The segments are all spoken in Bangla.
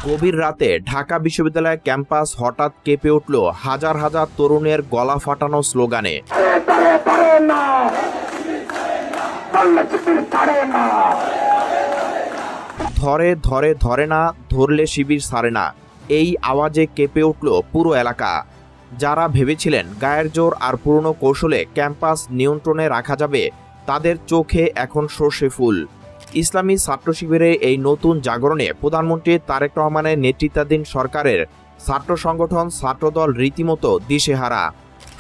গভীর রাতে ঢাকা বিশ্ববিদ্যালয় ক্যাম্পাস হঠাৎ কেঁপে উঠল হাজার হাজার তরুণের গলা ফাটানো স্লোগানে। ধরে ধরে ধরে না, ধরলে শিবির ছাড়ে না, এই আওয়াজে কেঁপে উঠল পুরো এলাকা। যারা ভেবেছিলেন গায়ের জোর আর পুরনো কৌশলে ক্যাম্পাস নিয়ন্ত্রণে রাখা যাবে, তাদের চোখে এখন সর্ষে ফুল। ইসলামী ছাত্র শিবিরের এই নতুন জাগরণে প্রধানমন্ত্রী তারেক রহমানের নেতৃত্বাধীন সরকারের ছাত্র সংগঠন ছাত্রদল রীতিমতো দিশেহারা।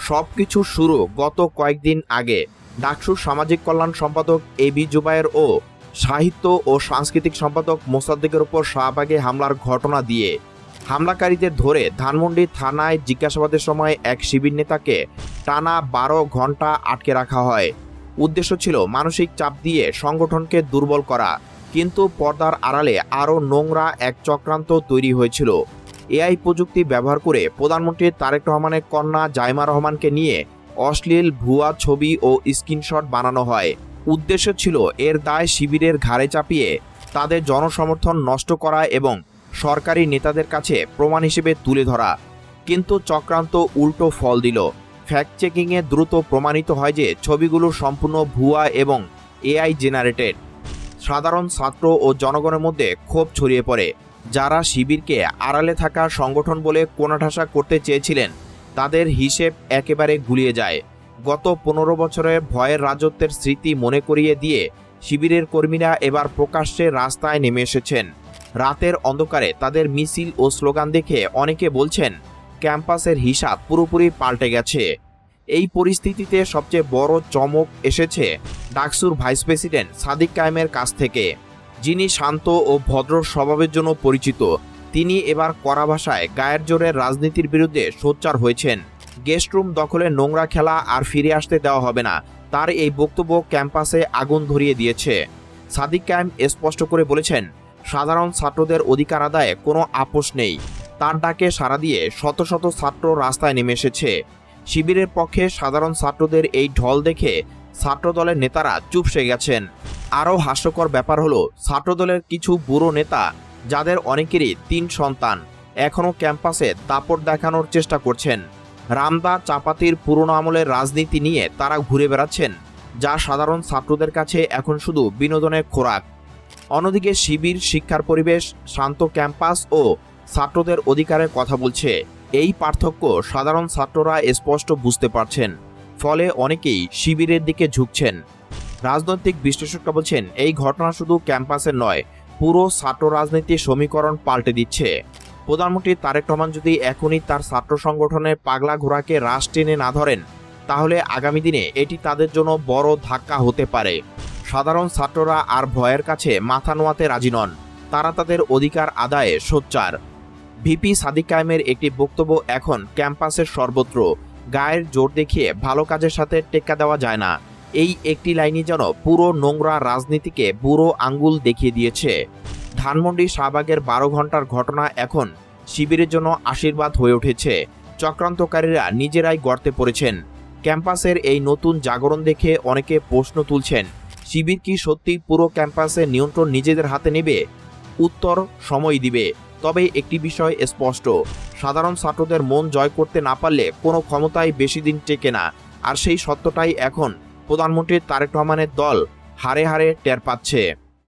সবকিছু শুরু গত কয়েকদিন আগে ডাকসুর সামাজিক কল্যাণ সম্পাদক এবি জুবায়ের ও সাহিত্য ও সাংস্কৃতিক সম্পাদক মোসাদ্দেকের উপর শাহবাগে হামলার ঘটনা দিয়ে। হামলাকারীদের ধরে ধানমন্ডি থানায় জিজ্ঞাসাবাদের সময় এক শিবির নেতাকে টানা 12 ঘন্টা আটকে রাখা হয়। উদ্দেশ্য ছিল মানসিক চাপ দিয়ে সংগঠনকে দুর্বল করা, কিন্তু পর্দার আড়ালে আরও নোংরা এক চক্রান্ত তৈরি হয়েছিল। এআই প্রযুক্তি ব্যবহার করে প্রধানমন্ত্রী তারেক রহমানের কন্যা জাইমা রহমানকে নিয়ে অশ্লীল ভুয়া ছবি ও স্ক্রিনশট বানানো হয়। উদ্দেশ্য ছিল এর দায় শিবিরের ঘাড়ে চাপিয়ে তাদের জনসমর্থন নষ্ট করা এবং সরকারি নেতাদের কাছে প্রমাণ হিসেবে তুলে ধরা। কিন্তু চক্রান্ত উল্টো ফল দিল। ফ্যাক্ট চেকিংয়ে দ্রুত প্রমাণিত হয় যে ছবিগুলো সম্পূর্ণ ভুয়া এবং এআই জেনারেটেড। সাধারণ ছাত্র ও জনগণের মধ্যে ক্ষোভ ছড়িয়ে পড়ে। যারা শিবিরকে আড়ালে থাকা সংগঠন বলে কোণঠাসা করতে চেয়েছিলেন, তাদের হিসেব একেবারে গুলিয়ে যায়। গত 15 বছরের ভয়ের রাজত্বের স্মৃতি মনে করিয়ে দিয়ে শিবিরের কর্মীরা এবার প্রকাশ্যে রাস্তায় নেমে এসেছেন। রাতের অন্ধকারে তাদের মিছিল ও স্লোগান দেখে অনেকে বলছেন ক্যাম্পাসের হিসাব পুরোপুরি পাল্টে গেছে। এই পরিস্থিতিতে সবচেয়ে বড় চমক এসেছে ডাকসুর ভাইস প্রেসিডেন্ট সাদিক কায়েমের কাছ থেকে, যিনি শান্ত ও ভদ্র স্বভাবের জন্য পরিচিত। তিনি এবার কড়া ভাষায় গায়ের জোরের রাজনীতির বিরুদ্ধে সোচ্চার হয়েছেন। গেস্টরুম দখলে নোংরা খেলা আর ফিরে আসতে দেওয়া হবে না, তার এই বক্তব্য ক্যাম্পাসে আগুন ধরিয়ে দিয়েছে। সাদিক কায়েম স্পষ্ট করে বলেছেন, সাধারণ ছাত্রদের অধিকার আদায়ে কোনো আপোষ নেই। তার ডাকে সাড়া দিয়ে শত শত ছাত্র রাস্তায় নেমে এসেছে। শিবিরের পক্ষে সাধারণ ছাত্রদের এই ঢল দেখে ছাত্রদলের নেতারা চুপসে গেছেন। আরও হাস্যকর ব্যাপার হলো, ছাত্রদলের কিছু বুড়ো নেতা, যাদের অনেকেরই 3 সন্তান, এখনও ক্যাম্পাসে দাপট দেখানোর চেষ্টা করছেন। রামদা চাপাতির পুরনো আমলের রাজনীতি নিয়ে তারা ঘুরে বেড়াচ্ছেন, যা সাধারণ ছাত্রদের কাছে এখন শুধু বিনোদনের খোরাক। অন্যদিকে শিবির শিক্ষার পরিবেশ, শান্ত ক্যাম্পাস ও ছাত্রদের অধিকারের কথা বলছে। এই পার্থক্য সাধারণ ছাত্ররা স্পষ্ট বুঝতে পারছেন, ফলে অনেকেই শিবিরের দিকে ঝুঁকছেন। রাজনৈতিক বিশ্লেষকরা বলছেন, এই ঘটনা শুধু ক্যাম্পাসের নয়, পুরো ছাত্র রাজনীতির সমীকরণ পাল্টে দিচ্ছে। প্রধানমন্ত্রী তারেক রহমান যদি এখনই তার ছাত্র সংগঠনের পাগলা ঘোড়াকে রাশ টেনে না ধরেন, তাহলে আগামী দিনে এটি তাদের জন্য বড় ধাক্কা হতে পারে। সাধারণ ছাত্ররা আর ভয়ের কাছে মাথা নোয়াতে রাজি নন, তারা তাদের অধিকার আদায়ে সোচ্চার। ভিপি সাদিক কায়েমের একটি বক্তব্য এখন ক্যাম্পাসের সর্বত্র, গায়ের জোর দেখিয়ে ভালো কাজের সাথে টেক্কা দেওয়া যায় না। এই একটি লাইনই যেন পুরো নোংরা রাজনীতিকে বুড়ো আঙ্গুল দেখিয়ে দিয়েছে। ধানমন্ডি শাহবাগের 12 ঘন্টার ঘটনা এখন শিবিরের জন্য আশীর্বাদ হয়ে উঠেছে। চক্রান্তকারীরা নিজেরাই গর্তে পড়েছেন। ক্যাম্পাসের এই নতুন জাগরণ দেখে অনেকে প্রশ্ন তুলছেন, শিবির কি সত্যি পুরো ক্যাম্পাসের নিয়ন্ত্রণ নিজেদের হাতে নেবে? উত্তর সময় দিবে। তবে একটি বিষয় স্পষ্ট, সাধারণ ছাত্রদের মন জয় করতে না পারলে কোনো ক্ষমতাই বেশি দিন টেকে না। আর সেই সত্যটাই এখন প্রধানমন্ত্রী তারেক রহমানের দল হাড়ে হাড়ে টের পাচ্ছে।